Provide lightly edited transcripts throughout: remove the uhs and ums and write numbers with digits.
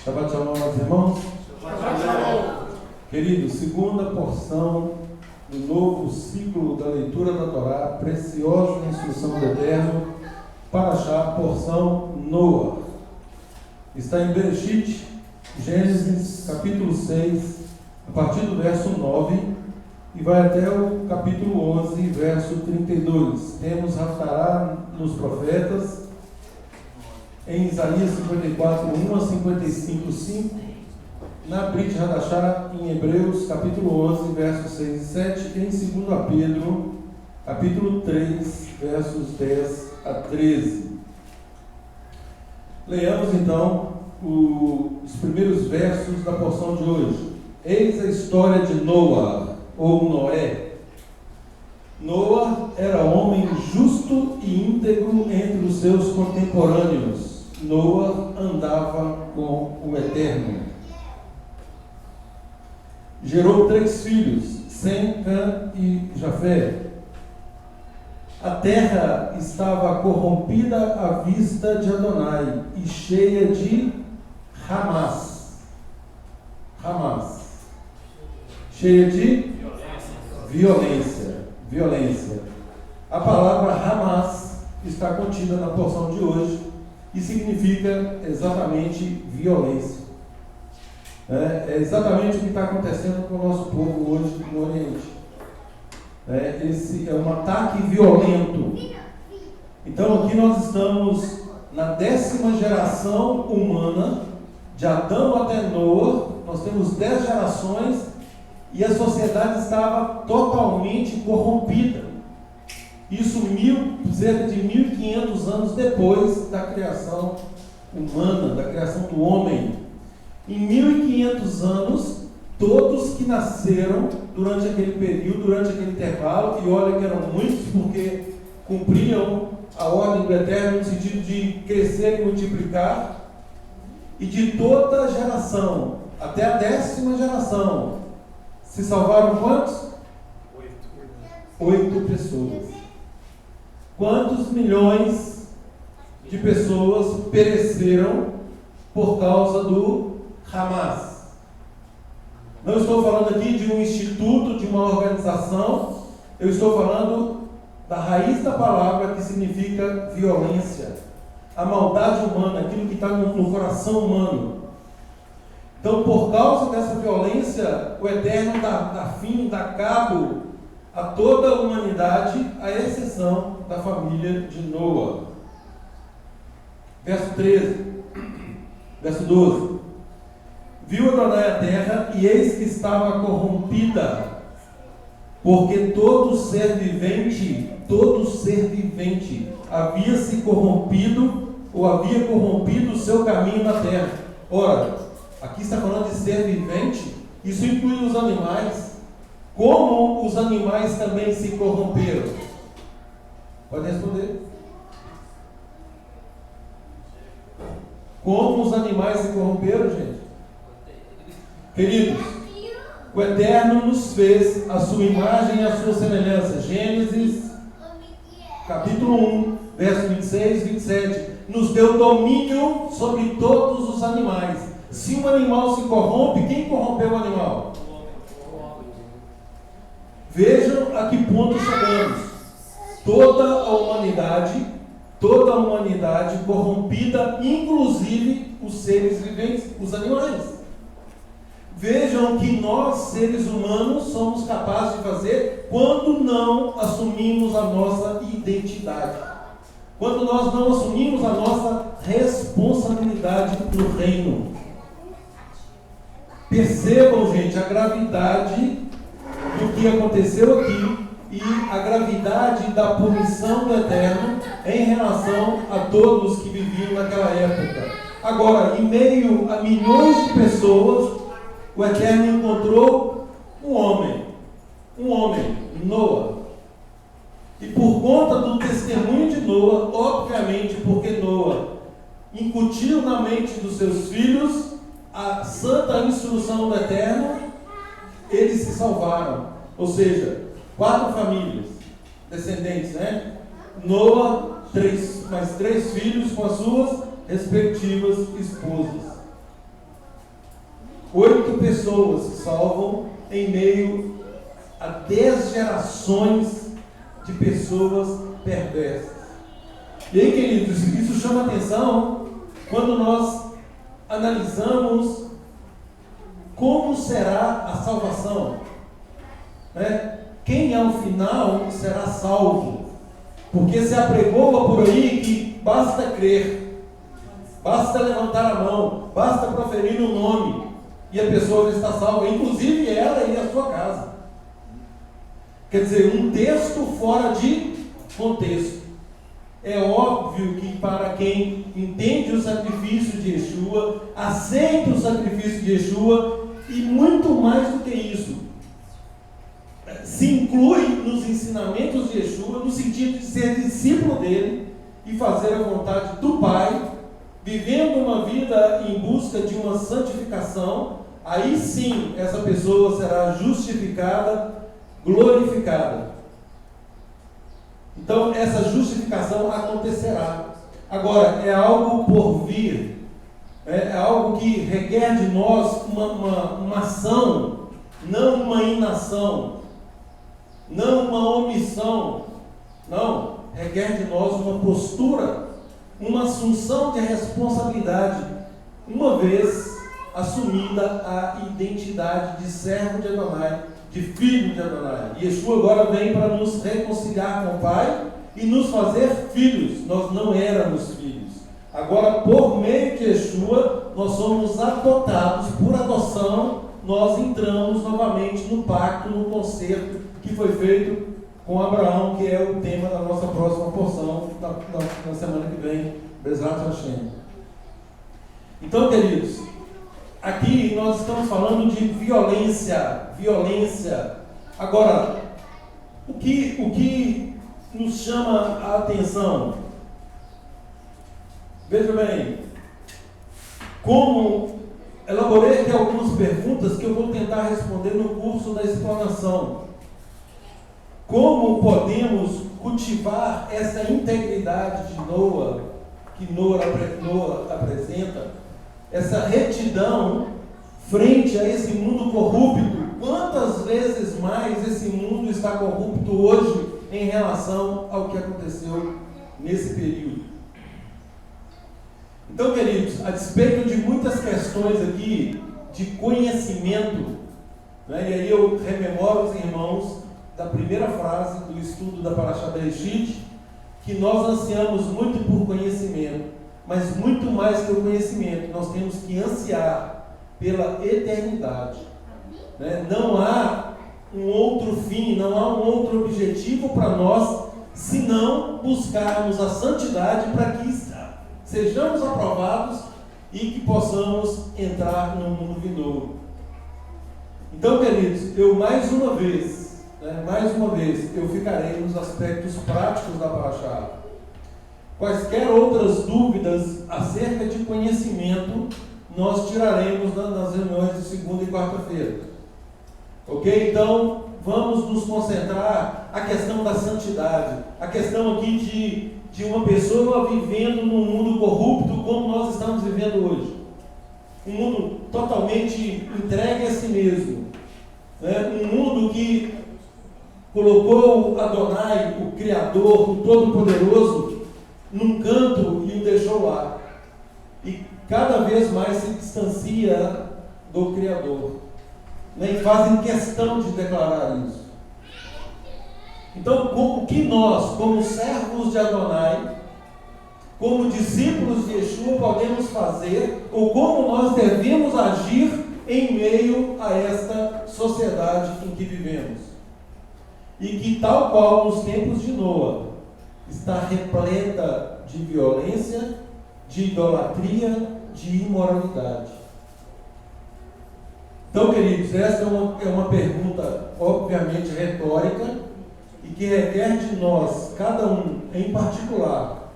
Shabbat Shalom aos irmãos. Shabbat Shalom. Queridos, segunda porção do novo ciclo da leitura da Torá, preciosa instrução do Eterno, Parashá, porção Noah. Está em Bereshit, Gênesis, capítulo 6, a partir do verso 9, e vai até o capítulo 11, verso 32. Temos Haftará nos profetas, em Isaías 54, 1 a 55, 5, na Brit Hadashah, em Hebreus, capítulo 11, versos 6 e 7, e em 2 Pedro, capítulo 3, versos 10 a 13. Leamos então os primeiros versos da porção de hoje. Eis a história de Noah, ou Noé. Noah era homem justo e íntegro entre os seus contemporâneos. Noah andava com o Eterno. Gerou 3 filhos, Sem, Cã e Jafé. A terra estava corrompida à vista de Adonai e cheia de Hamas. Cheia de violência. A palavra Hamas está contida na porção de hoje e significa exatamente violência. É exatamente o que está acontecendo com o nosso povo hoje no Oriente. Esse é um ataque violento. Então aqui nós estamos na 10ª geração humana, de Adão até Noah. Nós temos 10 gerações e a sociedade estava totalmente corrompida. Isso cerca de 1500 anos depois da criação humana, da criação do homem. Em 1500 anos, todos que nasceram durante aquele período, durante aquele intervalo, e olha que eram muitos, porque cumpriam a ordem do Eterno no sentido de crescer e multiplicar, e de toda a geração, até a 10ª geração, se salvaram quantos? 8 pessoas. Quantos milhões de pessoas pereceram por causa do Hamas? Não estou falando aqui de um instituto, de uma organização. Eu estou falando da raiz da palavra, que significa violência, a maldade humana, aquilo que está no coração humano. Então, por causa dessa violência, o Eterno dá fim, dá cabo a toda a humanidade, à exceção da família de Noah. Verso 13, verso 12. Viu Adonai a terra, e eis que estava corrompida, porque todo ser vivente havia se corrompido, ou havia corrompido o seu caminho na terra. Ora, aqui está falando de ser vivente, isso inclui os animais. Como os animais também se corromperam? Pode responder. Como os animais se corromperam, gente? Queridos, o Eterno nos fez a sua imagem e a sua semelhança. Gênesis, capítulo 1, verso 26 e 27. Nos deu domínio sobre todos os animais. Se um animal se corrompe, quem corrompeu o animal? Vejam a que ponto chegamos. Toda a humanidade corrompida, inclusive os seres viventes, os animais. Vejam que nós, seres humanos, somos capazes de fazer quando não assumimos a nossa identidade. Quando nós não assumimos a nossa responsabilidade no reino. Percebam, gente, a gravidade do que aconteceu aqui e a gravidade da punição do Eterno em relação a todos que viviam naquela época. Agora, em meio a milhões de pessoas, o Eterno encontrou um homem, Noah. E por conta do testemunho de Noah, obviamente, porque Noah incutiu na mente dos seus filhos a santa instrução do Eterno, eles se salvaram. Ou seja, 4 famílias, descendentes, né? Noah, mais 3 filhos com as suas respectivas esposas. 8 pessoas se salvam em meio a 10 gerações de pessoas perversas. E aí, queridos, isso chama atenção quando nós analisamos como será a salvação. Quem ao final será salvo? Porque se apregoa por aí que basta crer, basta levantar a mão, basta proferir o nome e a pessoa já está salva, inclusive ela e a sua casa. Quer dizer, um texto fora de contexto. É óbvio que para quem entende o sacrifício de Yeshua, aceita o sacrifício de Yeshua, e muito mais do que isso, se inclui nos ensinamentos de Yeshua, no sentido de ser discípulo dele e fazer a vontade do Pai, vivendo uma vida em busca de uma santificação, aí sim essa pessoa será justificada, glorificada. Então essa justificação acontecerá. Agora, é algo por vir, é algo que requer de nós uma ação, não uma inação, não uma omissão, não, requer de nós uma postura, uma assunção de responsabilidade, uma vez assumida a identidade de servo de Adonai, de filho de Adonai. E Yeshua agora vem para nos reconciliar com o Pai e nos fazer filhos. Nós não éramos filhos. Agora, por meio de Yeshua, nós somos adotados por adoção. Nós entramos novamente no pacto, no concerto que foi feito com Abraão, que é o tema da nossa próxima porção na semana que vem, Bezrat Hashem. Então, queridos, aqui nós estamos falando de violência. Agora, o que nos chama a atenção? Veja bem, como elaborei aqui algumas perguntas que eu vou tentar responder no curso da explanação. Como podemos cultivar essa integridade de Noa, que Noa apresenta, essa retidão frente a esse mundo corrupto? Quantas vezes mais esse mundo está corrupto hoje em relação ao que aconteceu nesse período? Então, queridos, a despeito de muitas questões aqui de conhecimento, e aí eu rememoro os irmãos da primeira frase do estudo da Parashá Bereshit, que nós ansiamos muito por conhecimento, mas muito mais que o conhecimento, nós temos que ansiar pela eternidade. Não há um outro fim, não há um outro objetivo para nós, senão buscarmos a santidade para que sejamos aprovados e que possamos entrar no mundo vindouro. Então, queridos, eu mais uma vez, eu ficarei nos aspectos práticos da Parashá. Quaisquer outras dúvidas acerca de conhecimento, nós tiraremos nas reuniões de segunda e quarta-feira. Ok? Então, vamos nos concentrar na questão da santidade, a questão aqui de uma pessoa vivendo num mundo corrupto como nós estamos vivendo hoje. Um mundo totalmente entregue a si mesmo. Um mundo que colocou Adonai, o Criador, o Todo-Poderoso, num canto e o deixou lá. E cada vez mais se distancia do Criador. E fazem questão de declarar isso. Então, o que nós, como servos de Adonai, como discípulos de Yeshua, podemos fazer, ou como nós devemos agir em meio a esta sociedade em que vivemos? E que, tal qual nos tempos de Noa, está repleta de violência, de idolatria, de imoralidade. Então, queridos, essa é uma pergunta, obviamente, retórica, e que requer de nós, cada um em particular,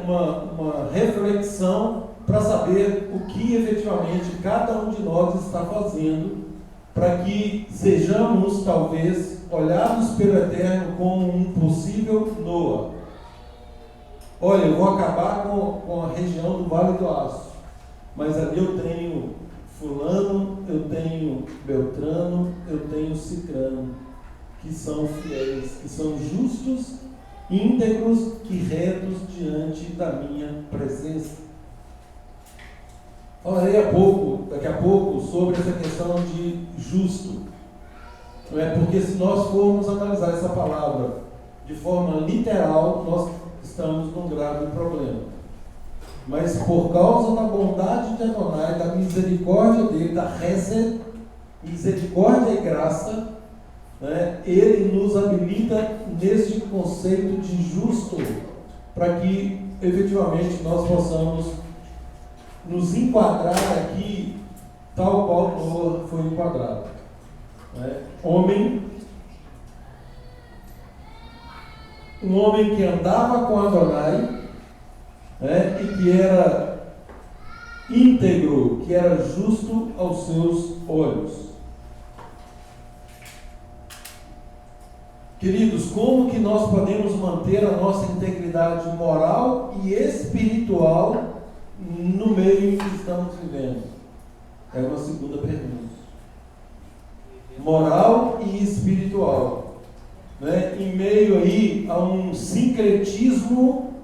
uma reflexão para saber o que efetivamente cada um de nós está fazendo para que sejamos, talvez, olhados pelo Eterno como um possível Noa. Olha, eu vou acabar com a região do Vale do Aço, mas ali eu tenho fulano, eu tenho Beltrano, eu tenho Cicrano, que são fiéis, que são justos, íntegros e retos diante da minha presença. Falarei daqui a pouco, sobre essa questão de justo. Não é? Porque se nós formos analisar essa palavra de forma literal, nós estamos num grave problema. Mas por causa da bondade de Adonai, da misericórdia dele, da Hesed, misericórdia e graça, né, ele nos habilita neste conceito de justo, para que efetivamente nós possamos nos enquadrar aqui tal qual Noa foi enquadrado. Né? Um homem que andava com Adonai, né, e que era íntegro, que era justo aos seus olhos. Queridos, como que nós podemos manter a nossa integridade moral e espiritual no meio em que estamos vivendo? É uma segunda pergunta. Moral e espiritual, né? Em meio aí a um sincretismo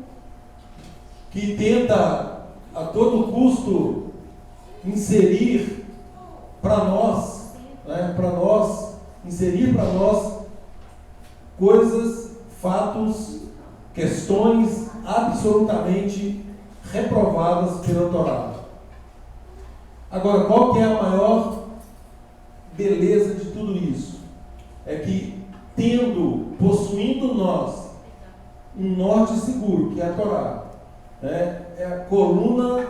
que tenta a todo custo inserir para nós, né? Inserir para nós coisas, fatos, questões absolutamente reprovadas pela Torá. Agora, qual que é a maior beleza de tudo isso? É que, possuindo nós um norte seguro, que é a Torá, né? É a coluna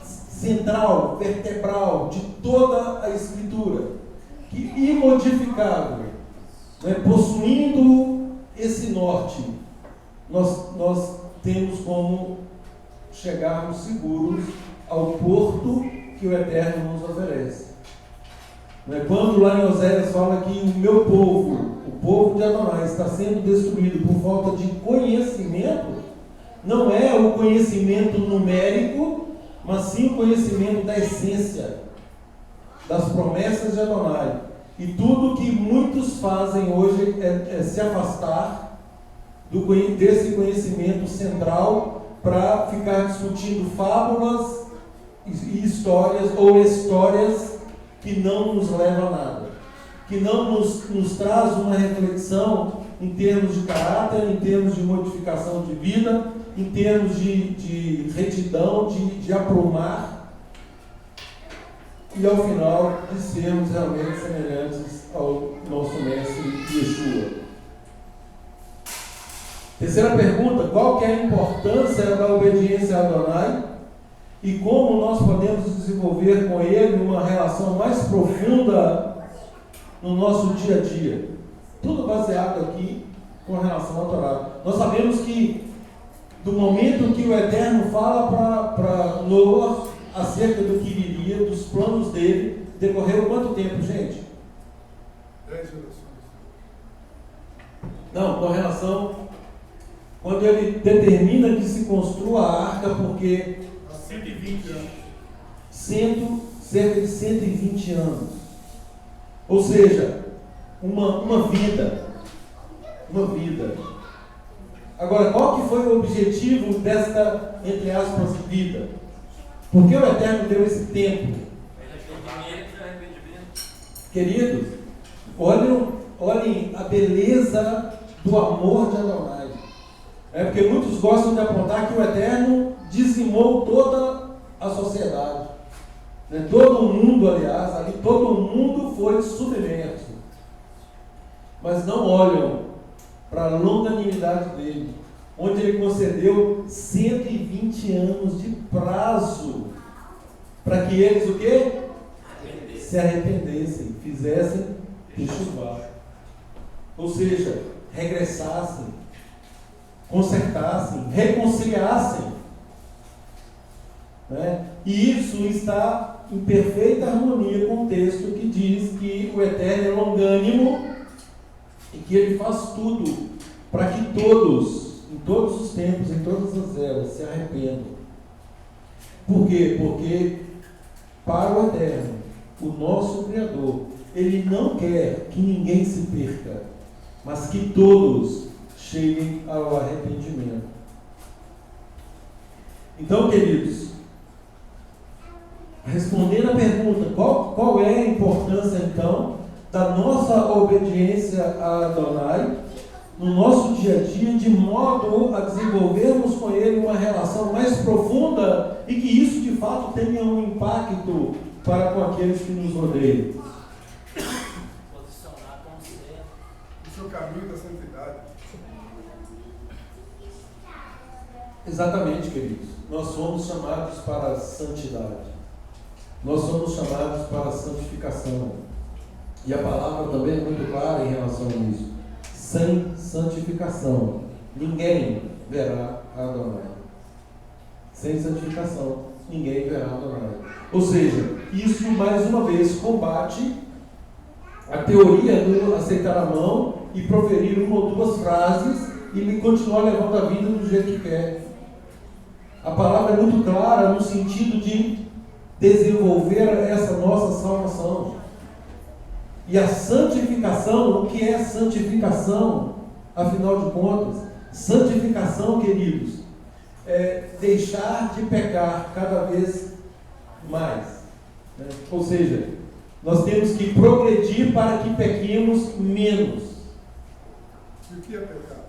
central, vertebral de toda a Escritura, que imodificável, né? Possuindo esse norte, nós temos como chegarmos seguros ao porto que o Eterno nos oferece. Quando lá em Oséias fala que o meu povo, o povo de Adonai, está sendo destruído por falta de conhecimento, não é o conhecimento numérico, mas sim o conhecimento da essência, das promessas de Adonai. E tudo que muitos fazem hoje é se afastar desse conhecimento central para ficar discutindo fábulas e histórias, ou histórias que não nos levam a nada, que não nos traz uma reflexão em termos de caráter, em termos de modificação de vida, em termos de retidão, de aprumar, e ao final de sermos realmente semelhantes ao nosso mestre Yeshua. Terceira pergunta: qual que é a importância da obediência a Adonai e como nós podemos desenvolver com ele uma relação mais profunda no nosso dia a dia? Tudo baseado aqui com relação à Torá. Nós sabemos que do momento que o Eterno fala para Noa acerca do que viria, dos planos dele, decorreu quanto tempo, gente? 10 gerações. Não, com relação, quando ele determina que se construa a arca, porque 120 anos. cerca de 120 anos. Ou seja, uma vida. Uma vida. Agora, qual que foi o objetivo desta, entre aspas, vida? Por que o Eterno deu esse tempo? Queridos, olhem a beleza do amor de Adonai. Porque muitos gostam de apontar que o Eterno dizimou toda a sociedade. Todo mundo, aliás, ali todo mundo foi submerso. Mas não olham para a longanimidade dele, onde ele concedeu 120 anos de prazo para que eles o quê? Se arrependessem, fizessem enxuvar. Ou seja, regressassem, consertassem, reconciliassem. E isso está em perfeita harmonia com o texto que diz que o Eterno é longânimo e que ele faz tudo para que todos, em todos os tempos, em todas as eras, se arrependam. Por quê? Porque para o Eterno, o nosso Criador. Ele não quer que ninguém se perca, mas que todos cheguem ao arrependimento. Então, queridos, respondendo a pergunta, qual é a importância, então, da nossa obediência a Adonai no nosso dia a dia, de modo a desenvolvermos com Ele uma relação mais profunda e que isso, de fato, tenha um impacto para com aqueles que nos rodeiam. Posicionar como ser. Isso é o caminho da santidade. Exatamente, queridos. Nós somos chamados para a santidade. Nós somos chamados para a santificação. E a palavra também é muito clara em relação a isso. Sem santificação, ninguém verá a Adonai. Sem santificação, ninguém verá a Adonai. Ou seja, isso mais uma vez combate a teoria do aceitar a mão e proferir uma ou duas frases e continuar levando a vida do jeito que quer. A palavra é muito clara no sentido de desenvolver essa nossa salvação. E a santificação, o que é santificação? Afinal de contas, santificação, queridos, é deixar de pecar cada vez mais. Né? Ou seja, nós temos que progredir para que pequemos menos. E o que é pecado?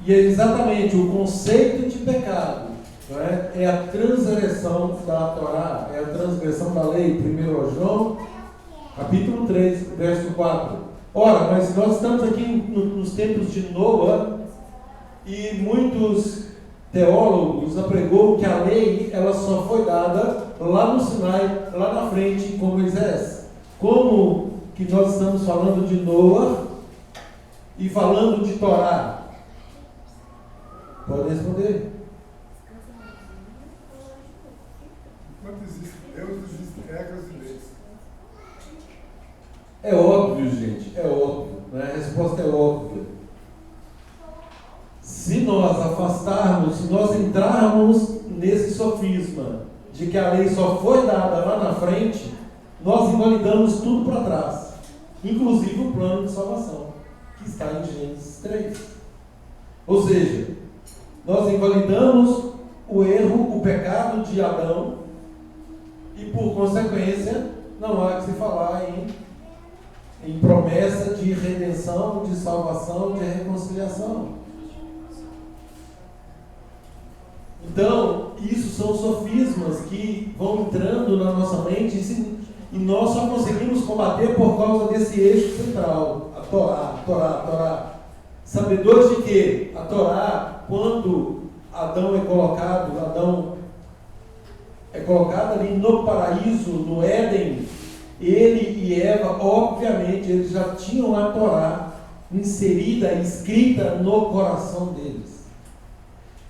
E é exatamente o conceito de pecado, não é? É a transgressão da Torá, é a transgressão da lei. 1 João, capítulo 3, verso 4. Ora, mas nós estamos aqui nos tempos de Noa e muitos teólogos apregou que a lei ela só foi dada lá no Sinai, lá na frente com Moisés. Como que nós estamos falando de Noa e falando de Torá? Pode responder. Enquanto existe Deus, existem regras e leis. É óbvio, gente, é óbvio, né? A resposta é óbvia. Se nós afastarmos, se nós entrarmos nesse sofisma de que a lei só foi dada lá na frente, nós invalidamos tudo para trás, inclusive o plano de salvação, que está em Gênesis 3. Ou seja, nós invalidamos o erro, o pecado de Adão, e por consequência, não há que se falar em promessa de redenção, de salvação, de reconciliação. Então, isso são sofismas que vão entrando na nossa mente e nós só conseguimos combater por causa desse eixo central, a Torá. Sabedores de que a Torá, quando Adão é colocado ali no paraíso, no Éden, ele e Eva, obviamente, eles já tinham a Torá inserida, escrita no coração deles.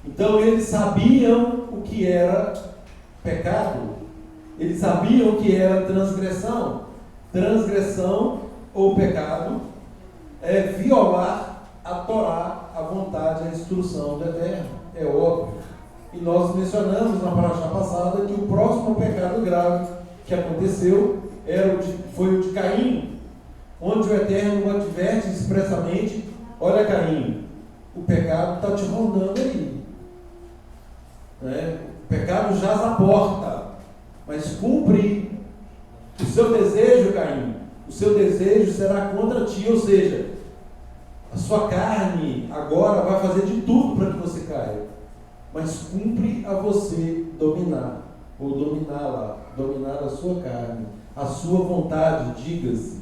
Então eles sabiam o que era pecado, eles sabiam o que era transgressão. Transgressão ou pecado é violar a Torá, a vontade, a instrução do Eterno, é óbvio. E nós mencionamos na paraxá passada que o próximo pecado grave que aconteceu foi o de Caim, onde o Eterno o adverte expressamente: olha, Caim, o pecado está te rondando aí. O pecado jaz à porta, mas cumpre o seu desejo, Caim. O seu desejo será contra ti, ou seja, a sua carne agora vai fazer de tudo para que você caia, mas cumpre a você dominar, ou dominá-la, dominar a sua carne, a sua vontade, diga-se.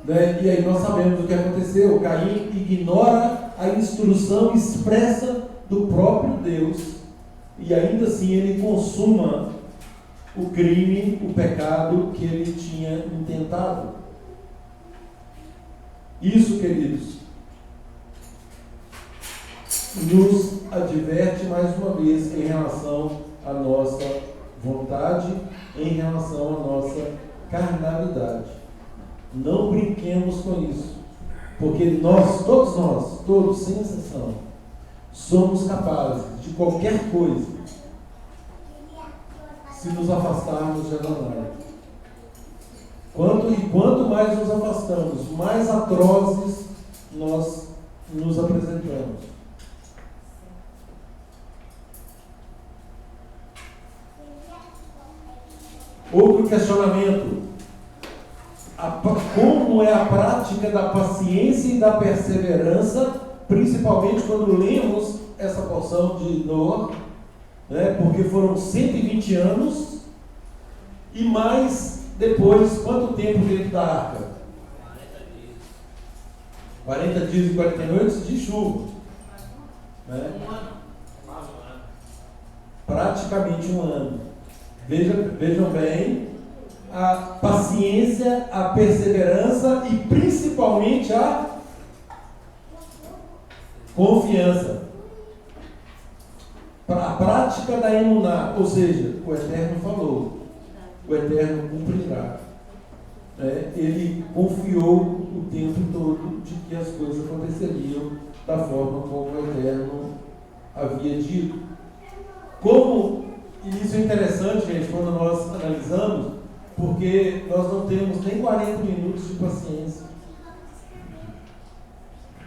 E aí nós sabemos o que aconteceu. Caim ignora a instrução expressa do próprio Deus, e ainda assim ele consuma o crime, o pecado que ele tinha intentado. Isso, queridos, nos adverte mais uma vez em relação à nossa vontade, em relação à nossa carnalidade. Não brinquemos com isso, porque todos, sem exceção, somos capazes de qualquer coisa se nos afastarmos de Adonai. Quanto mais nos afastamos, mais atrozes nós nos apresentamos. Outro questionamento: como é a prática da paciência e da perseverança, principalmente quando lemos essa porção de Noé, né? Porque foram 120 anos e mais depois, quanto tempo dentro da arca? 40 dias e 40 noites de chuva, né? Praticamente um ano. Vejam bem, a paciência, a perseverança e principalmente a confiança. Para a prática da emuná, ou seja, o Eterno falou, o Eterno cumprirá. Ele confiou o tempo todo de que as coisas aconteceriam da forma como o Eterno havia dito. E isso é interessante, gente, quando nós analisamos, porque nós não temos nem 40 minutos de paciência.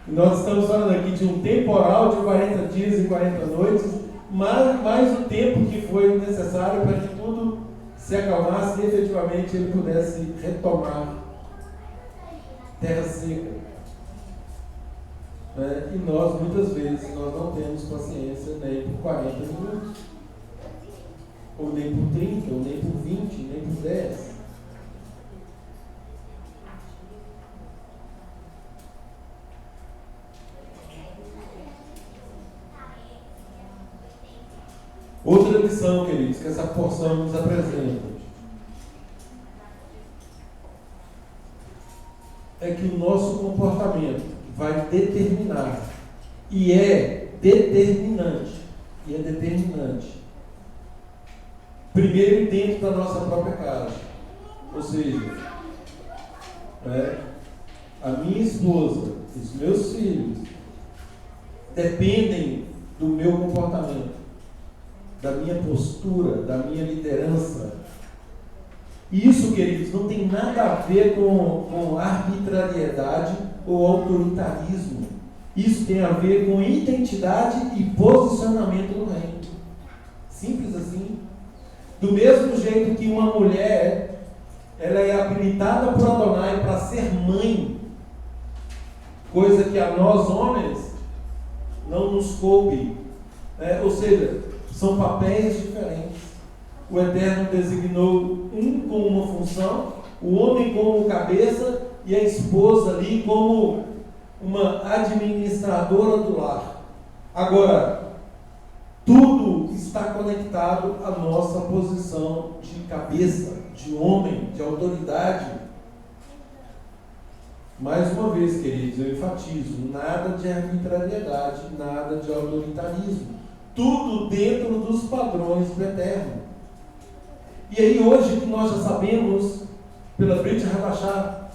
E nós estamos falando aqui de um temporal de 40 dias e 40 noites, mais o tempo que foi necessário para que tudo se acalmasse e efetivamente ele pudesse retomar terra seca. E nós, muitas vezes, nós não temos paciência nem por 40 minutos, ou nem por 30, ou nem por 20, nem por 10. Outra lição, queridos, que essa porção nos apresenta é que o nosso comportamento vai determinar, e é determinante, primeiro dentro da nossa própria casa. Ou seja, a minha esposa, os meus filhos, dependem do meu comportamento, da minha postura, da minha liderança. E isso, queridos, não tem nada a ver com arbitrariedade ou autoritarismo. Isso tem a ver com identidade e posicionamento no reino. Simples assim. Do mesmo jeito que uma mulher, ela é habilitada por Adonai para ser mãe, coisa que a nós homens não nos coube. Ou seja, são papéis diferentes. O Eterno designou um com uma função, o homem como cabeça e a esposa ali como uma administradora do lar. Agora, tudo está conectado à nossa posição de cabeça, de homem, de autoridade. Mais uma vez, queridos, eu enfatizo, nada de arbitrariedade, nada de autoritarismo. Tudo dentro dos padrões do Eterno. E aí hoje que nós já sabemos, pela Brit Rabachá,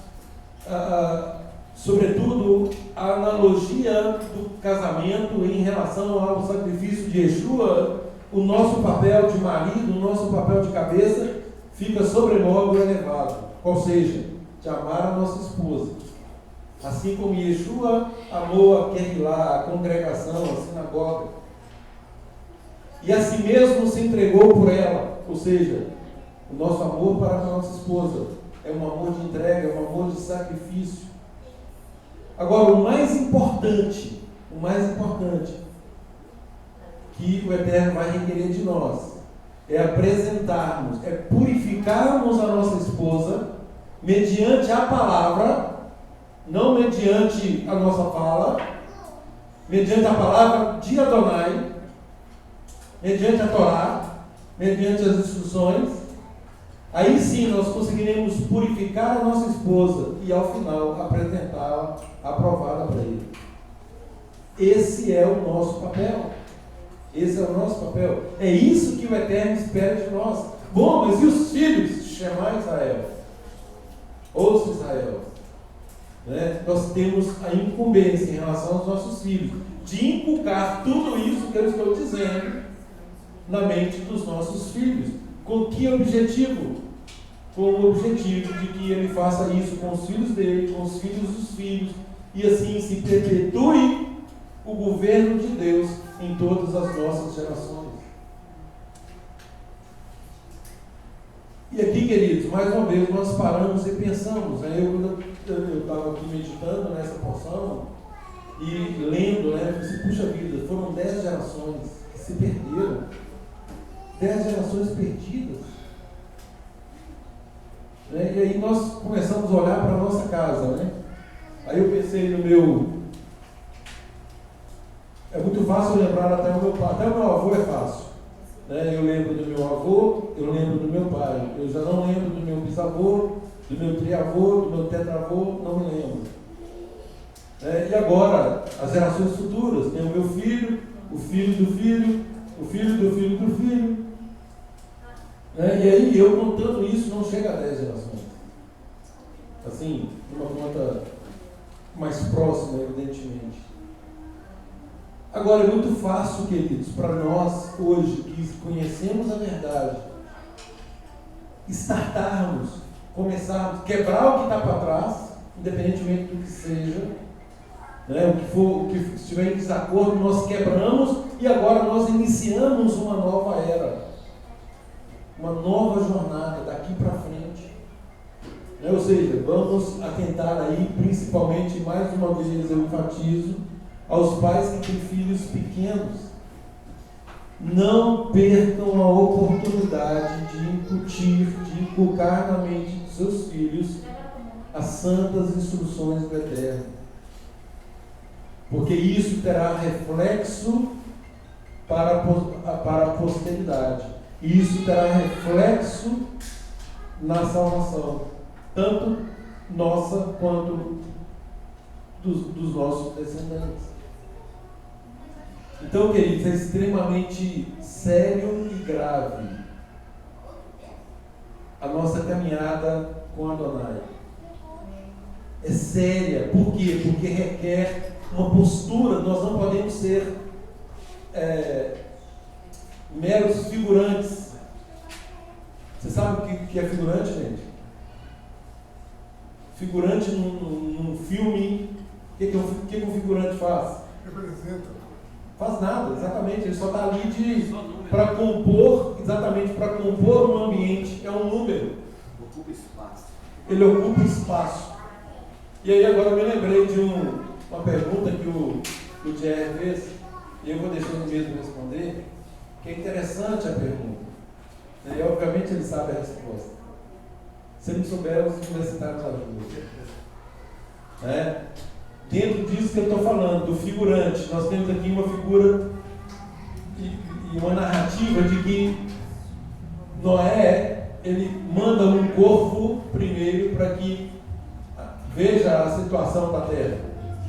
sobretudo a analogia do casamento em relação ao sacrifício de Yeshua, o nosso papel de marido, o nosso papel de cabeça fica sobremodo elevado. Ou seja, de amar a nossa esposa. Assim como Yeshua amou a Kehilá, a congregação, a sinagoga. E assim mesmo se entregou por ela. Ou seja, o nosso amor para a nossa esposa é um amor de entrega, é um amor de sacrifício. Agora, o mais importante que o Eterno vai requerer de nós é apresentarmos, é purificarmos a nossa esposa mediante a palavra, não mediante a nossa fala, mediante a palavra de Adonai, mediante a Torá, mediante as instruções. Aí sim nós conseguiremos purificar a nossa esposa e ao final apresentá-la aprovada para Ele. Esse é o nosso papel. Esse é o nosso papel. É isso que o Eterno espera de nós. Bom, mas e os filhos? Shema Israel. Ouça Israel. Nós temos a incumbência em relação aos nossos filhos de inculcar tudo isso que eu estou dizendo na mente dos nossos filhos. Com que objetivo? Com o objetivo de que ele faça isso com os filhos dele, com os filhos dos filhos, e assim se perpetue o governo de Deus em todas as nossas gerações. E aqui, queridos, mais uma vez nós paramos e pensamos, né? Eu estava aqui meditando nessa porção e lendo, né? Eu disse, puxa vida, foram 10 gerações que se perderam. 10 gerações perdidas. Né? E aí nós começamos a olhar para a nossa casa, né? Aí eu pensei no meu... É muito fácil lembrar até o meu pai, até o meu avô é fácil. Né? Eu lembro do meu avô, eu lembro do meu pai. Eu já não lembro do meu bisavô, do meu triavô, do meu tetravô, não me lembro. E agora, as gerações futuras, tem o meu filho, o filho do filho, o filho do filho do filho. E aí eu contando isso não chega a 10 gerações. Assim, uma conta mais próxima, evidentemente. Agora, é muito fácil, queridos, para nós hoje que conhecemos a verdade, startarmos, começarmos, quebrar o que está para trás, independentemente do que seja, né, o que estiver em desacordo, nós quebramos e agora nós iniciamos uma nova era. Uma nova jornada daqui para frente. Ou seja, vamos atentar aí, principalmente, mais uma vez eu enfatizo, aos pais que têm filhos pequenos. Não percam a oportunidade de inculcar na mente dos seus filhos as santas instruções do Eterno. Porque isso terá reflexo para a posteridade. E isso terá reflexo na salvação, tanto nossa quanto dos nossos descendentes. Então, queridos, é extremamente sério e grave a nossa caminhada com Adonai. É séria. Por quê? Porque requer uma postura. Nós não podemos ser meros figurantes. Você sabe o que é figurante, gente? Figurante num filme, o que um figurante faz? Representa. Faz nada, exatamente. Ele só está ali para compor, exatamente, para compor um ambiente. É um número. Ocupa espaço. Ele ocupa espaço. E aí agora eu me lembrei de uma pergunta que o Jerry fez, e eu vou deixar ele mesmo responder, que é interessante a pergunta. E obviamente ele sabe a resposta. Se não souber, os universitários ajudam. Dentro disso que eu estou falando, do figurante, nós temos aqui uma figura e uma narrativa de que Noé, ele manda um corvo primeiro para que veja a situação da terra.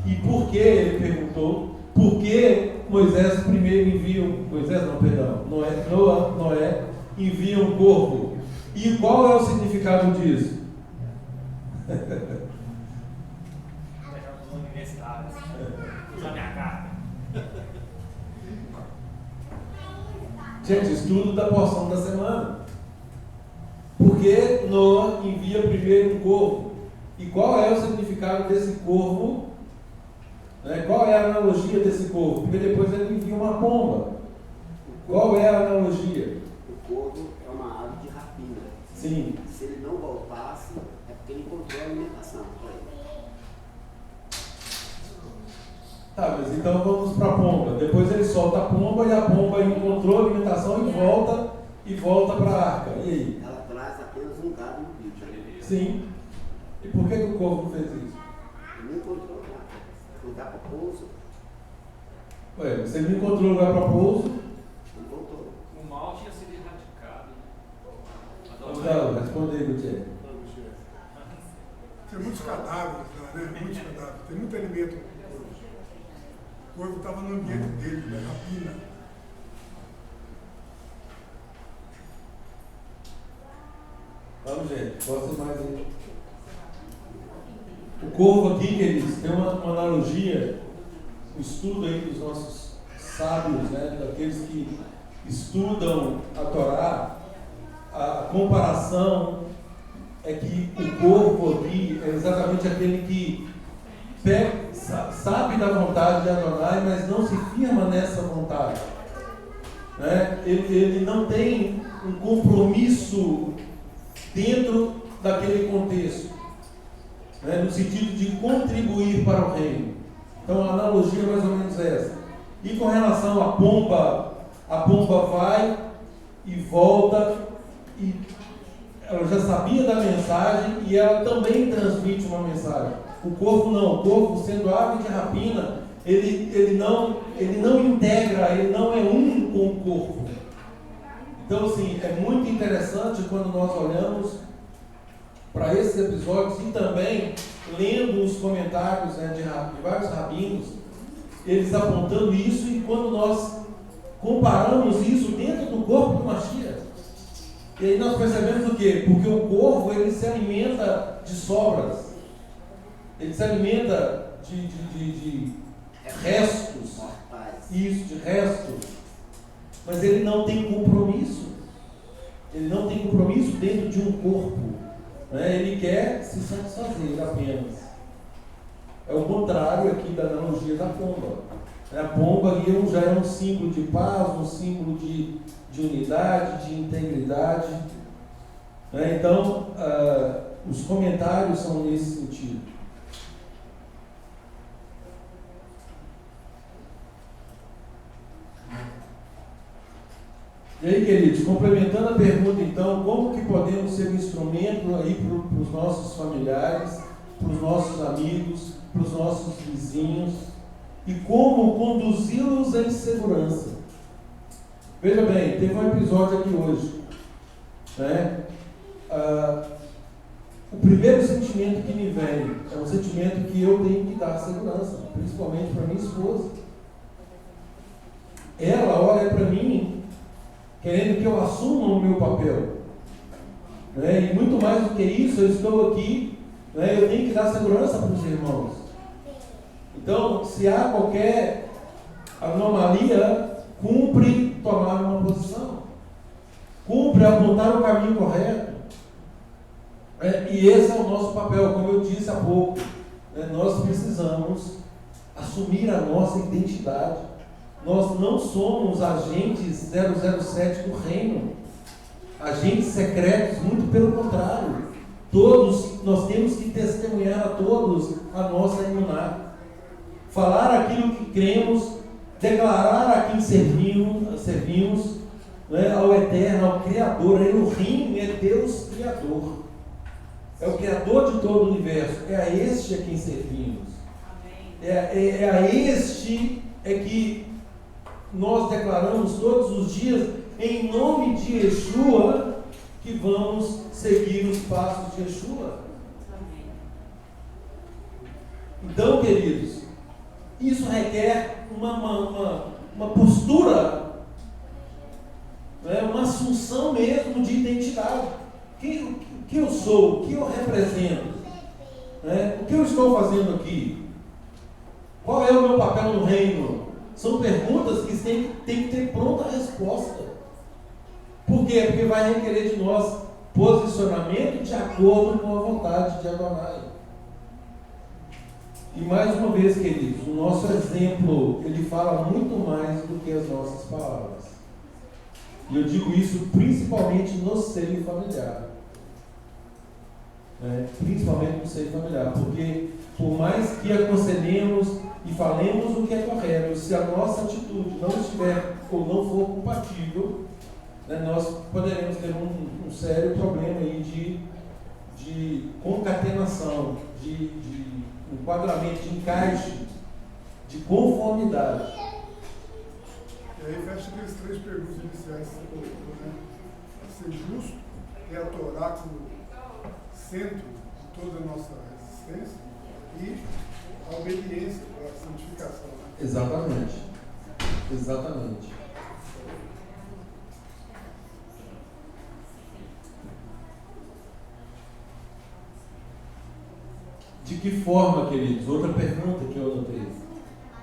E por que, ele perguntou, por que Moisés primeiro envia, Noé envia um corvo? E qual é o significado disso? Usa minha carta. Gente, estudo da porção da semana. Por que Noé envia primeiro um corvo? E qual é o significado desse corvo? Qual é a analogia desse corvo? Porque depois ele envia uma pomba. Qual é a analogia? O corvo é uma ave de rapina. Sim. Se ele não voltasse, é porque ele encontrou a alimentação para ele. Tá, mas então vamos para a pomba. Depois ele solta a pomba e a pomba encontrou a alimentação e volta para a arca. E aí? Ela traz apenas um gado no bicho. Sim. E por que o corvo não fez isso? Ele não encontrou nada. Lugar para pouso. Ué, se ele não encontrou lugar para pouso, Não voltou. O mal tinha sido erradicado. não, responde aí, Gutierrez. Tem muitos cadáveres lá, né? Muitos cadáveres. Tem muito alimento no corvo. O corvo estava no ambiente dele, né? Rapina. Vamos, gente, gosta mais aí. O corvo aqui, queridos, tem uma analogia, o estudo aí dos nossos sábios, daqueles que estudam a Torá, a comparação é que o corpo aqui é exatamente aquele que sabe da vontade de Adonai, mas não se firma nessa vontade. Né? Ele não tem um compromisso dentro daquele contexto, né? No sentido de contribuir para o reino. Então a analogia é mais ou menos essa. E com relação à pomba, a pomba vai e volta, e ela já sabia da mensagem e ela também transmite uma mensagem. O corvo não, o corvo, sendo ave de rapina, ele não integra, ele não é um com o corvo. Então, assim, é muito interessante quando nós olhamos para esses episódios e também lendo os comentários, né, de vários rabinos, eles apontando isso, e quando nós comparamos isso dentro do corpo do Mashiach. E aí nós percebemos o quê? Porque o corvo, ele se alimenta de sobras, ele se alimenta de restos, isso, de restos, mas ele não tem compromisso, dentro de um corpo, né? Ele quer se satisfazer apenas. É o contrário aqui da analogia da pomba. A pomba já é um símbolo de paz, um símbolo de unidade, de integridade. Então, os comentários são nesse sentido. E aí, queridos, complementando a pergunta, então, como que podemos ser um instrumento aí para os nossos familiares, para os nossos amigos, para os nossos vizinhos, e como conduzi-los em segurança? Veja bem, teve um episódio aqui hoje, né? O primeiro sentimento que me vem é um sentimento que eu tenho que dar segurança, principalmente para minha esposa. Ela olha para mim querendo que eu assuma o meu papel, né? E muito mais do que isso, eu estou aqui, né? Eu tenho que dar segurança para os irmãos. Então, se há qualquer anomalia, cumpre tomar uma posição, cumpre apontar o caminho correto. E esse é o nosso papel, como eu disse há pouco, né? Nós precisamos assumir a nossa identidade. Nós não somos agentes 007 do reino, agentes secretos, muito pelo contrário. Todos, nós temos que testemunhar a todos a nossa emuná, falar aquilo que cremos, declarar a quem servimos, né, ao Eterno, ao Criador. Elohim é Deus Criador, é o Criador de todo o universo, é a este a quem servimos, é a este que nós declaramos todos os dias, em nome de Yeshua, que vamos seguir os passos de Yeshua. Então, queridos, isso requer uma postura, né, uma assunção mesmo de identidade. O que eu sou, o que eu represento, né, o que eu estou fazendo aqui, qual é o meu papel no reino? São perguntas que tem que ter pronta resposta. Por quê? Porque vai requerer de nós posicionamento de acordo com a vontade de Adonai. E mais uma vez, queridos, o nosso exemplo, ele fala muito mais do que as nossas palavras. E eu digo isso principalmente no seio familiar. Principalmente no seio familiar, porque por mais que aconselhemos e falemos o que é correto, se a nossa atitude não estiver ou não for compatível, né, nós poderemos ter um sério problema aí de concatenação, de enquadramento, de encaixe, de conformidade. E aí fecha aqueles 3 perguntas iniciais que você colocou, né? Ser justo é a Torá como centro de toda a nossa existência e a obediência, a santificação. Né? Exatamente. De que forma, queridos, outra pergunta que eu anotei,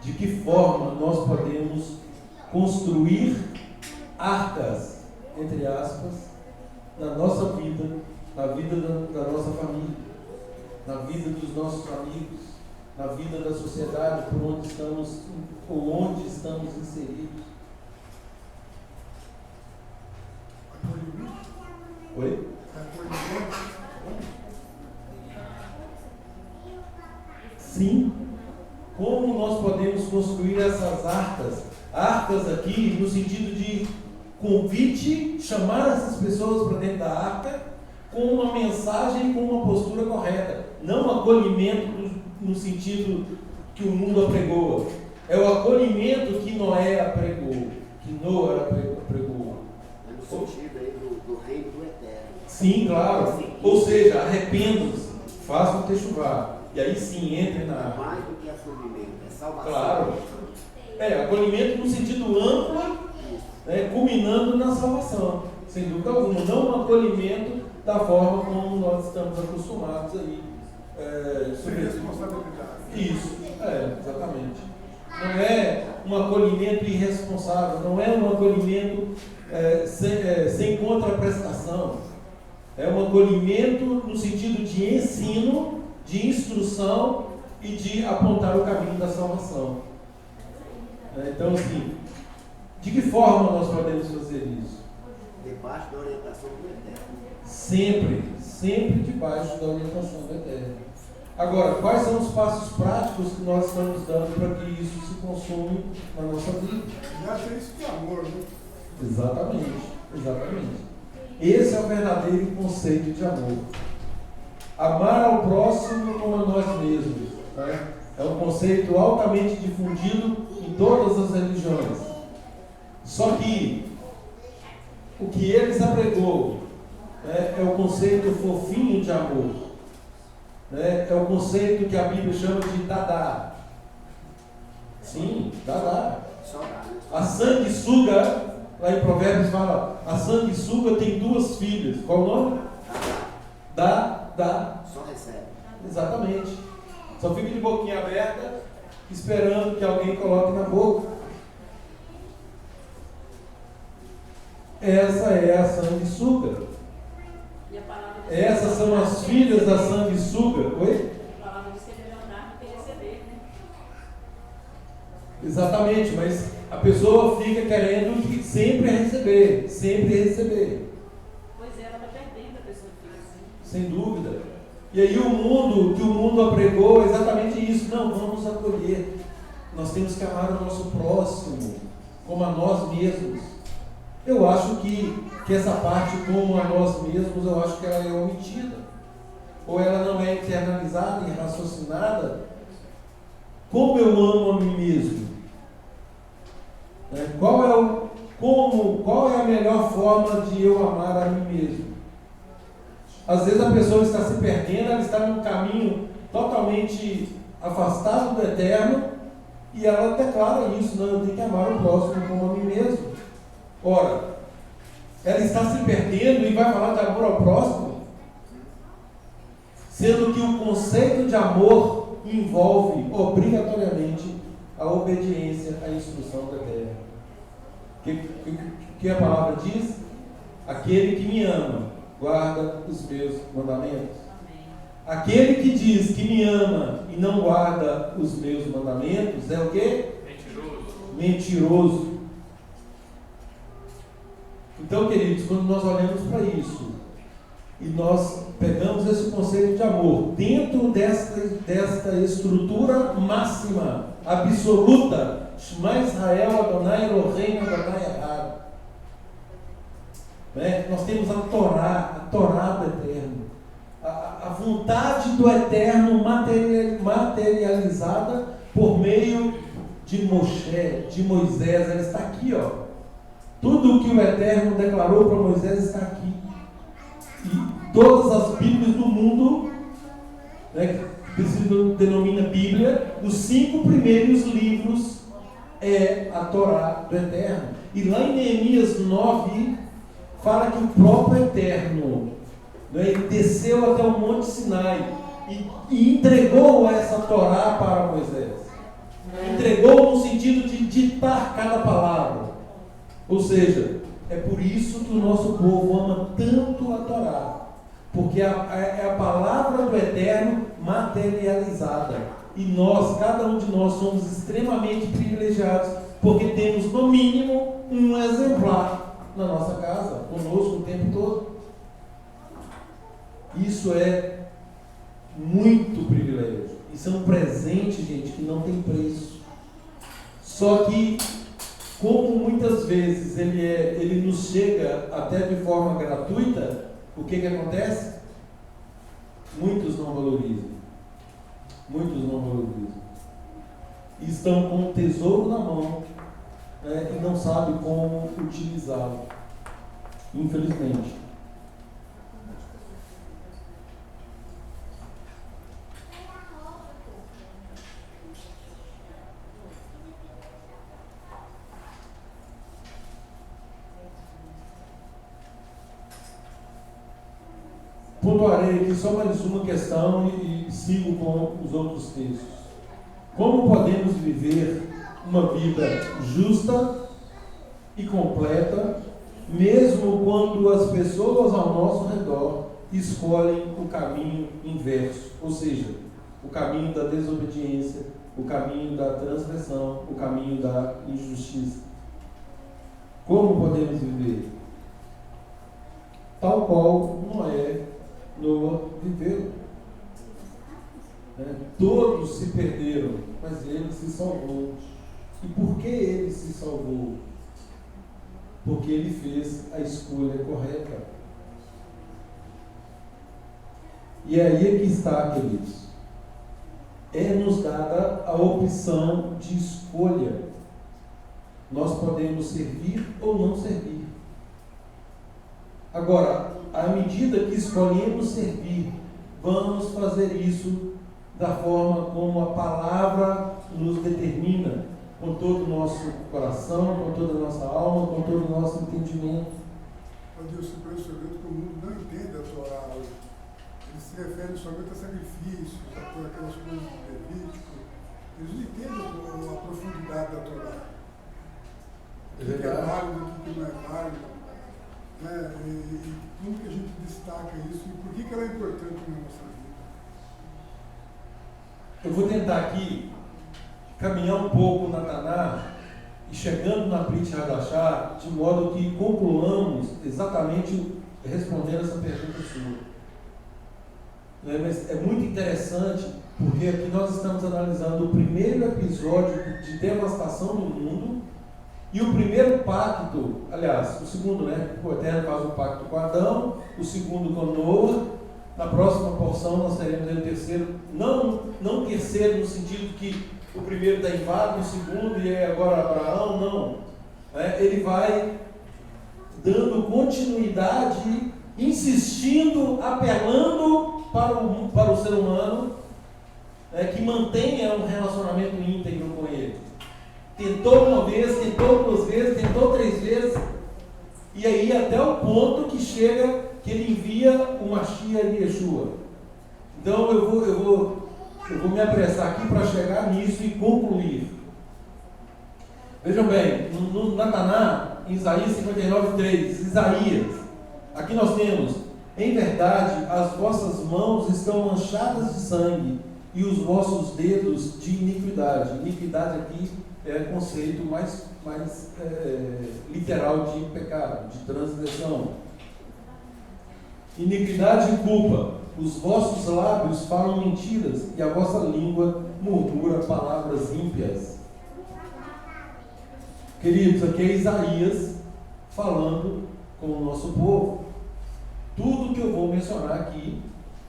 de que forma nós podemos construir arcas, entre aspas, na nossa vida, na vida da nossa família, na vida dos nossos amigos, na vida da sociedade por onde estamos inseridos. Oi? Sim. Como nós podemos construir essas arcas? Arcas aqui no sentido de convite, chamar essas pessoas para dentro da arca com uma mensagem, com uma postura correta. Não acolhimento no sentido que o mundo apregoa. É o acolhimento que Noé apregou, que Noé apregou. É no sentido aí do reino do eterno. Sim, claro. Ou seja, arrependam-se, façam techuvá. E aí sim, entrem na arca. Mais do que acolhimento, é salvação. Claro. Acolhimento no sentido amplo, né, culminando na salvação. Sem dúvida alguma. Não um acolhimento da forma como nós estamos acostumados aí. Sem responsabilidade. Isso, exatamente. Não é um acolhimento irresponsável, não é um acolhimento sem contraprestação. É um acolhimento no sentido de ensino, de instrução e de apontar o caminho da salvação. Então, assim, de que forma nós podemos fazer isso? Debaixo da orientação do eterno. Sempre debaixo da orientação do eterno. Agora, quais são os passos práticos que nós estamos dando para que isso se consuma na nossa vida? Já tem isso de amor, né? Exatamente. Esse é o verdadeiro conceito de amor. Amar ao próximo como a nós mesmos. Né? É um conceito altamente difundido em todas as religiões. Só que o que eles apregou é o conceito fofinho de amor. É o conceito que a Bíblia chama de dadá. Sim, dadá. A sanguessuga, lá em Provérbios fala, a sanguessuga tem 2 filhas. Qual o nome? Dá. Só recebe. Exatamente. Só fica de boquinha aberta, esperando que alguém coloque na boca. Essa é a sanguessuga. Essas são as filhas da sanguessuga. Oi? A palavra diz que é melhor dar do que receber, né? Exatamente, mas a pessoa fica querendo sempre receber. Pois é, ela está perdendo a pessoa que fica assim. Sem dúvida. E aí o mundo apregou é exatamente isso. Não, vamos acolher. Nós temos que amar o nosso próximo como a nós mesmos. Eu acho que essa parte como a nós mesmos, eu acho que ela é omitida. Ou ela não é internalizada e raciocinada. Como eu amo a mim mesmo? Qual é a melhor forma de eu amar a mim mesmo? Às vezes a pessoa está se perdendo, ela está num caminho totalmente afastado do eterno e ela declara isso, não, eu tenho que amar o próximo como a mim mesmo. Ora, ela está se perdendo e vai falar de amor ao próximo, sendo que o conceito de amor envolve obrigatoriamente a obediência à instrução do eterno. Que a palavra diz? Aquele que me ama guarda os meus mandamentos. Amém. Aquele que diz que me ama e não guarda os meus mandamentos é o quê? Mentiroso. Então, queridos, quando nós olhamos para isso e nós pegamos esse conceito de amor dentro desta estrutura máxima, absoluta, Shema Israel, Adonai Eloheinu, Adonai Echad. Nós temos a Torá do Eterno, a vontade do Eterno materializada por meio de Moshe, de Moisés. Ela está aqui, ó. Tudo o que o Eterno declarou para Moisés está aqui. E todas as Bíblias do mundo, que se denomina Bíblia, os 5 primeiros livros é a Torá do Eterno. E lá em Neemias 9, fala que o próprio Eterno, ele desceu até o Monte Sinai e entregou essa Torá para Moisés. Entregou no sentido de ditar cada palavra. Ou seja, É por isso que o nosso povo ama tanto a Torá, porque é a palavra do Eterno materializada. E nós, cada um de nós, somos extremamente privilegiados, porque temos, no mínimo, um exemplar na nossa casa, conosco o tempo todo. Isso é muito privilégio. Isso é um presente, gente, que não tem preço. Só que, como muitas vezes ele nos chega até de forma gratuita, o que acontece? Muitos não valorizam. Muitos não valorizam. Estão com um tesouro na mão, né, e não sabem como utilizá-lo. Infelizmente. Pontuarei aqui só mais uma questão e sigo com os outros textos. Como podemos viver uma vida justa e completa, mesmo quando as pessoas ao nosso redor escolhem o caminho inverso, ou seja, o caminho da desobediência, o caminho da transgressão, o caminho da injustiça? Como podemos viver? Tal qual Noé viveu. Todos se perderam, mas ele se salvou. E por que ele se salvou? Porque ele fez a escolha correta. E é aí que está, queridos. É-nos dada a opção de escolha. Nós podemos servir ou não servir. Agora, à medida que escolhemos servir, vamos fazer isso da forma como a palavra nos determina, com todo o nosso coração, com toda a nossa alma, com todo o nosso entendimento. Deus se percebeu que o mundo não entende a Torá hoje. Ele se refere somente a sacrifícios, a aquelas coisas do Levítico. Eles não entendem a profundidade da Torá. O que é válido, o que não é válido. E como que a gente destaca isso e por que ela é importante na nossa vida? Eu vou tentar aqui caminhar um pouco na Taná e chegando na Brit Hadashah, de modo que concluamos exatamente respondendo essa pergunta sua. Mas é muito interessante porque aqui nós estamos analisando o primeiro episódio de devastação do mundo e o primeiro pacto, aliás, o segundo, né? O Eterno faz um pacto com Adão, o segundo com Noa. Na próxima porção nós teremos o terceiro, não terceiro no sentido que o primeiro está invado, o segundo e agora Abraão, não. Ele vai dando continuidade, insistindo, apelando para o ser humano, que mantenha um relacionamento íntegro com ele. Tentou uma vez, tentou duas vezes, tentou três vezes, e aí até o ponto que chega, que ele envia o Mashiach de Yeshua. Então eu vou me apressar aqui para chegar nisso e concluir. Vejam bem, na Taná, em Isaías 59:3, Isaías, aqui nós temos: em verdade, as vossas mãos estão manchadas de sangue e os vossos dedos de iniquidade. Iniquidade aqui é o conceito mais literal de pecado, de transgressão. Iniquidade e culpa. Os vossos lábios falam mentiras e a vossa língua murmura palavras ímpias. Queridos, aqui é Isaías falando com o nosso povo. Tudo que eu vou mencionar aqui,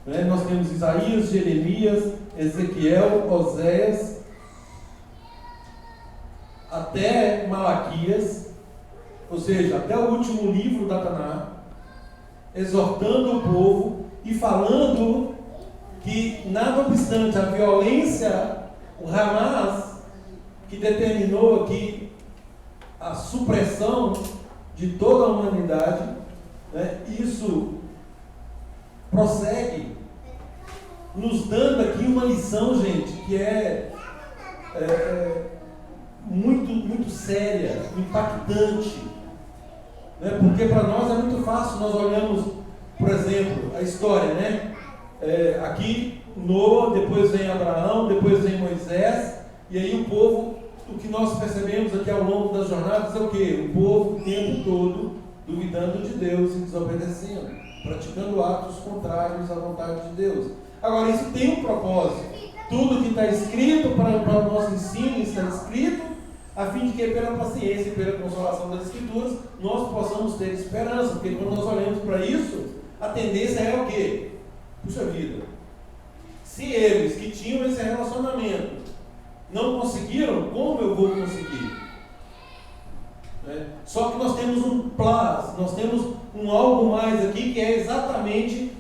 nós temos Isaías, Jeremias, Ezequiel, Oséias, até Malaquias, ou seja, até o último livro da Taná, exortando o povo e falando que, nada obstante a violência, o Hamas, que determinou aqui a supressão de toda a humanidade, isso prossegue, nos dando aqui uma lição, gente, que é muito, muito séria, impactante. Né? Porque para nós é muito fácil, nós olhamos, por exemplo, a história, né? Aqui Noa, depois vem Abraão, depois vem Moisés, e aí o povo, o que nós percebemos aqui ao longo das jornadas é o quê? O povo o tempo todo duvidando de Deus e desobedecendo, praticando atos contrários à vontade de Deus. Agora, isso tem um propósito. Tudo que está escrito para o nosso ensino está escrito a fim de que, pela paciência e pela consolação das Escrituras, nós possamos ter esperança. Porque quando nós olhamos para isso, a tendência é o quê? Puxa vida, se eles que tinham esse relacionamento não conseguiram, como eu vou conseguir? Só que nós temos um plus, nós temos um algo mais aqui, que é exatamente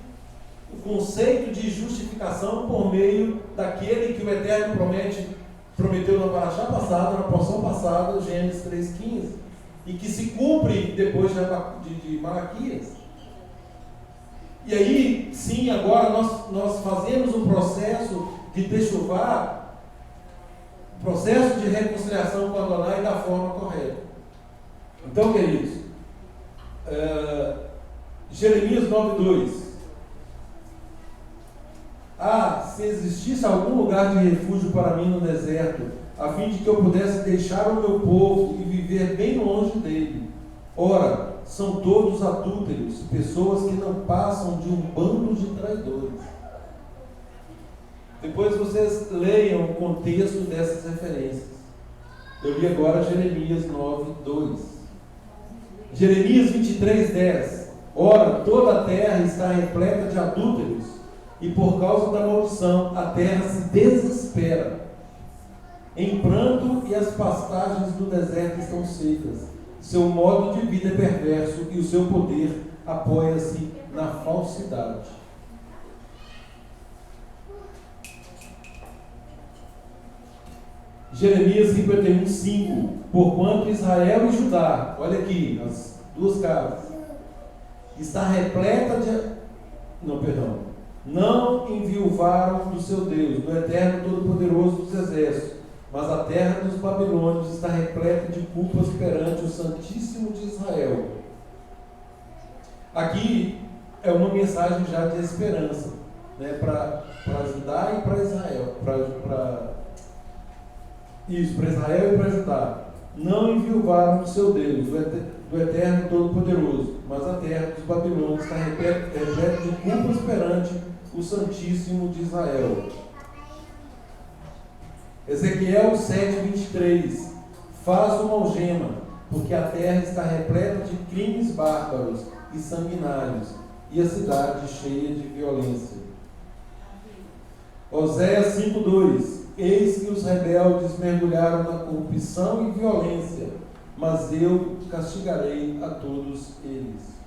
o conceito de justificação por meio daquele que o Eterno prometeu na paraxá passada, na porção passada, Gênesis 3,15, e que se cumpre depois de Malaquias. E aí, sim, agora nós fazemos um processo de techuvá, processo de reconciliação com Adonai da forma correta. Então, queridos, Jeremias 9,2. Se existisse algum lugar de refúgio para mim no deserto, a fim de que eu pudesse deixar o meu povo e viver bem longe dele. Ora, são todos adúlteros, pessoas que não passam de um bando de traidores. Depois vocês leiam o contexto dessas referências. Eu li agora Jeremias 9,2. Jeremias 23,10. Ora, toda a terra está repleta de adúlteros, e por causa da maldição a terra se desespera em pranto, e as pastagens do deserto estão secas. Seu modo de vida é perverso e o seu poder apoia-se na falsidade. Jeremias 51,5. Porquanto Israel e Judá, olha aqui, as duas casas, está repleta de... Não enviuvaram do seu Deus, do Eterno Todo-Poderoso dos Exércitos, mas a terra dos babilônios está repleta de culpas perante o Santíssimo de Israel. Aqui é uma mensagem já de esperança, né, para Judá e para Israel, para Israel e para Judá. Não enviuvaram do seu Deus, do Eterno Todo-Poderoso, mas a terra dos babilônios está repleta de culpas perante o Santíssimo de Israel. Ezequiel 7,23. Faz uma algema, porque a terra está repleta de crimes bárbaros e sanguinários, e a cidade cheia de violência. Oséias 5,2. Eis que os rebeldes mergulharam na corrupção e violência, mas eu castigarei a todos eles.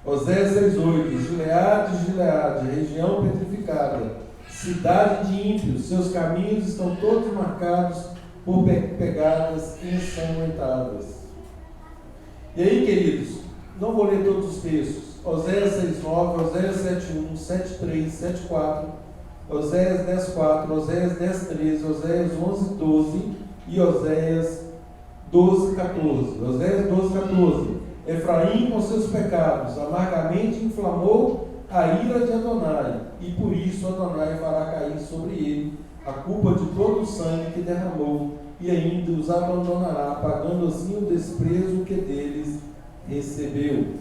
Oséias 6,8. Gileade, Gileade, região petrificada, cidade de ímpios, seus caminhos estão todos marcados por pegadas ensanguentadas. E aí, queridos, não vou ler todos os textos. Oséias 6,9, Oséias 7,1, 7,3, 7,4, Oséias 10,4, Oséias 10,13, Oséias 11,12 e Oséias 12,14. Oséias 12,14. Efraim, com seus pecados, amargamente inflamou a ira de Adonai, e por isso Adonai fará cair sobre ele a culpa de todo o sangue que derramou, e ainda os abandonará, pagando assim o desprezo que deles recebeu.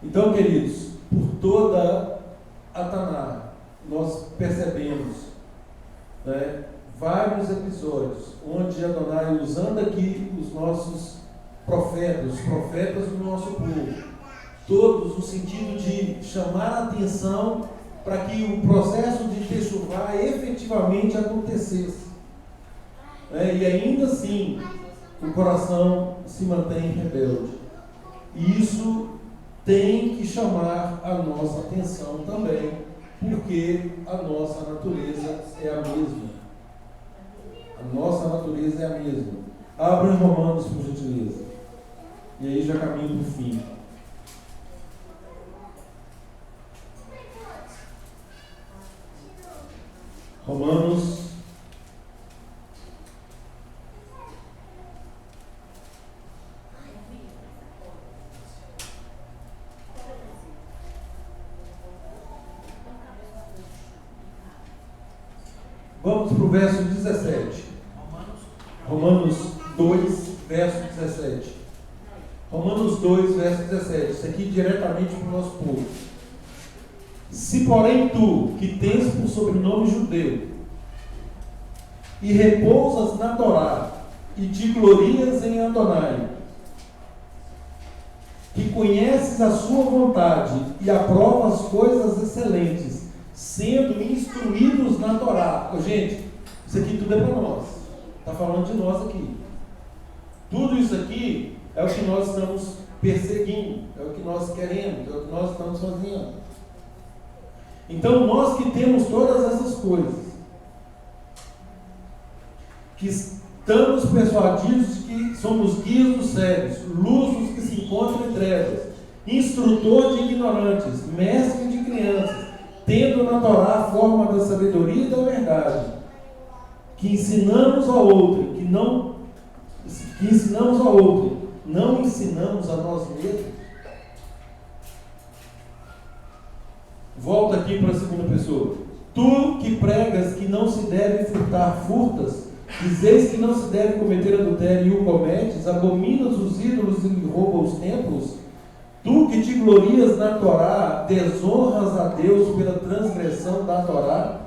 Então, queridos, por toda a Taná, nós percebemos, né, vários episódios onde Adonai, usando aqui os nossos profetas, os profetas do nosso povo, todos no sentido de chamar a atenção para que o processo de techuvá efetivamente acontecesse, né, e ainda assim o coração se mantém rebelde. E isso tem que chamar a nossa atenção também, porque a nossa natureza é a mesma. A nossa natureza é a mesma. Abra em Romanos, por gentileza. E aí já caminho para o fim. Romanos. Vamos para o verso 17. Romanos 2, verso 17. Romanos 2, verso 17. Isso aqui diretamente para o nosso povo. Se porém tu, que tens por sobrenome judeu, e repousas na Torá, e te glorias em Adonai, que conheces a sua vontade e aprovas coisas excelentes, sendo instruídos na Torá. Gente, isso aqui tudo é para nós. Está falando de nós aqui. Tudo isso aqui é o que nós estamos perseguindo, é o que nós queremos, é o que nós estamos fazendo. Então, nós que temos todas essas coisas, que estamos persuadidos que somos guias dos cegos, luz dos que se encontram em trevas, instrutor de ignorantes, mestre de crianças, tendo na Torá a forma da sabedoria e da verdade, que ensinamos ao outro, não ensinamos a nós mesmos. Volta aqui para a segunda pessoa. Tu que pregas que não se deve furtar, furtas, dizeis que não se deve cometer adultério e o cometes, abominas os ídolos e roubas os templos. Tu que te glorias na Torá, desonras a Deus pela transgressão da Torá?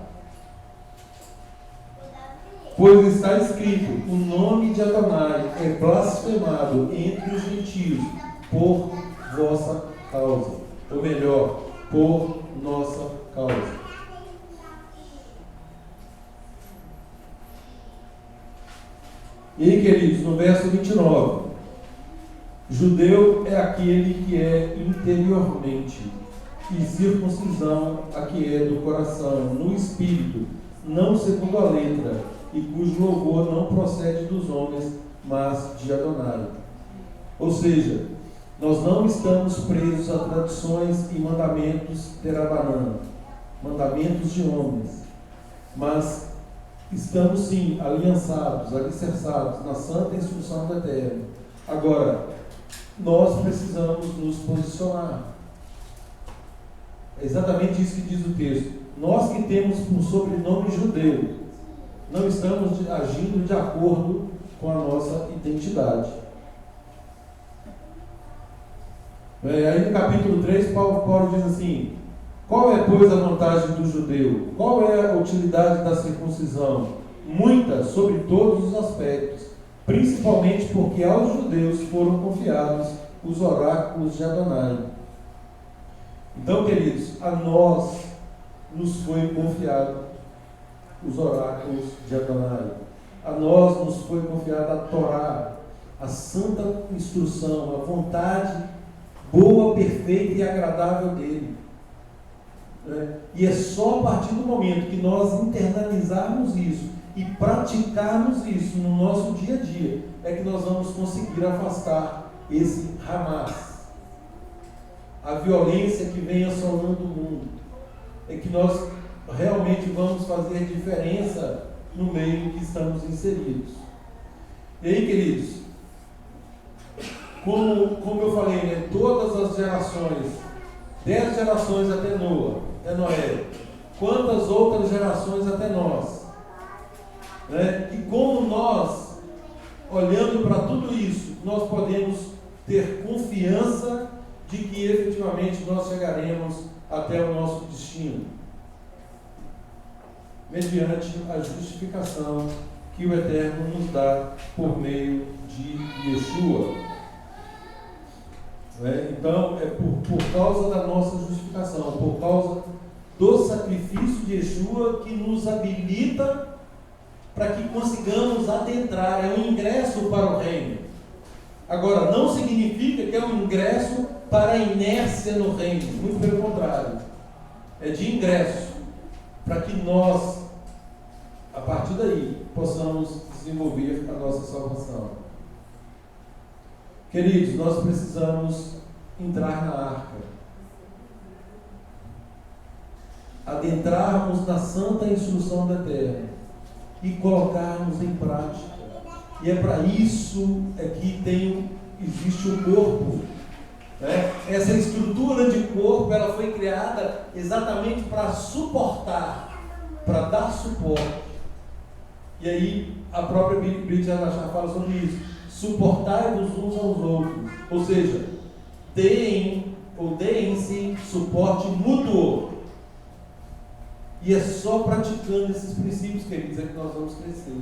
Pois está escrito: o nome de Adonai é blasfemado entre os gentios por vossa causa. Ou melhor, por nossa causa. E aí, queridos, no verso 29, judeu é aquele que é interiormente, e circuncisão a que é do coração, no espírito, não segundo a letra, e cujo louvor não procede dos homens, mas de Adonai. Ou seja, nós não estamos presos a tradições e mandamentos terabanã, mandamentos de homens, mas estamos sim aliançados, alicerçados na santa instrução do Eterno. Agora, nós precisamos nos posicionar. É exatamente isso que diz o texto. Nós que temos um sobrenome judeu, não estamos agindo de acordo com a nossa identidade. Aí no capítulo 3, Paulo diz assim: qual é, pois, a vantagem do judeu? Qual é a utilidade da circuncisão? Muita, sobre todos os aspectos, principalmente porque aos judeus foram confiados os oráculos de Adonai. Então, queridos, a nós nos foi confiado os oráculos de Adonai. A nós nos foi confiada a Torá, a santa instrução, a vontade boa, perfeita e agradável dele. E é só a partir do momento que nós internalizarmos isso e praticarmos isso no nosso dia a dia, é que nós vamos conseguir afastar esse Hamas, a violência que vem assolando o mundo. É que nós realmente vamos fazer diferença no meio em que estamos inseridos. E aí, queridos, como eu falei, né, todas as gerações, 10 gerações até Noé, quantas outras gerações até nós, né? E como nós, olhando para tudo isso, nós podemos ter confiança de que efetivamente nós chegaremos até o nosso destino, mediante a justificação que o Eterno nos dá por meio de Yeshua. Então, é por causa da nossa justificação, por causa do sacrifício de Yeshua que nos habilita para que consigamos adentrar, é um ingresso para o reino. Agora, não significa que é um ingresso para a inércia no reino, muito pelo contrário, é de ingresso, para que nós, a partir daí, possamos desenvolver a nossa salvação. Queridos, nós precisamos entrar na arca. adentrarmos na santa instrução do Eterno e colocarmos em prática. E é para isso que existe o corpo. Né? Essa estrutura de corpo, ela foi criada exatamente para suportar, para dar suporte. E aí a própria Brit Hadashah fala sobre isso: suportai-vos uns aos outros, ou seja, deem-se suporte mútuo. E é só praticando esses princípios, queridos, é que nós vamos crescer,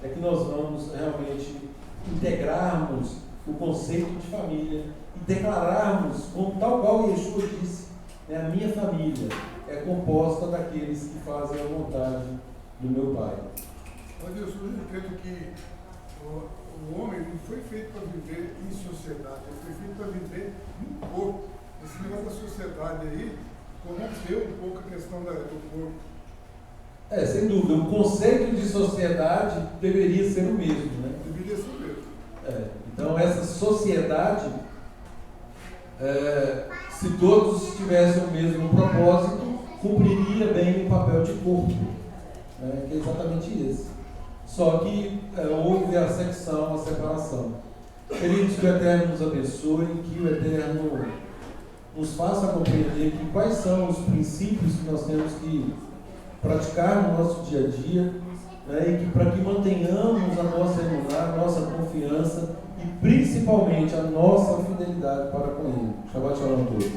é que nós vamos realmente integrarmos o conceito de família e declararmos, como tal qual Yeshua disse, a minha família é composta daqueles que fazem a vontade do meu Pai. Mas eu acredito que o homem não foi feito para viver em sociedade, ele foi feito para viver no corpo. Esse negócio da sociedade aí corrompeu um pouco a questão do corpo. Sem dúvida, o conceito de sociedade deveria ser o mesmo, né? Deveria ser o mesmo. Então essa sociedade, se todos tivessem o mesmo propósito, cumpriria bem o papel de corpo, que é exatamente esse. Só que houve a secção, a separação. Queridos, que o Eterno nos abençoe, que o Eterno nos faça compreender que quais são os princípios que nós temos que praticar no nosso dia a dia, e que para que mantenhamos a nossa emuná, a nossa confiança e principalmente a nossa fidelidade para com Ele. Shabbat Shalom a todos.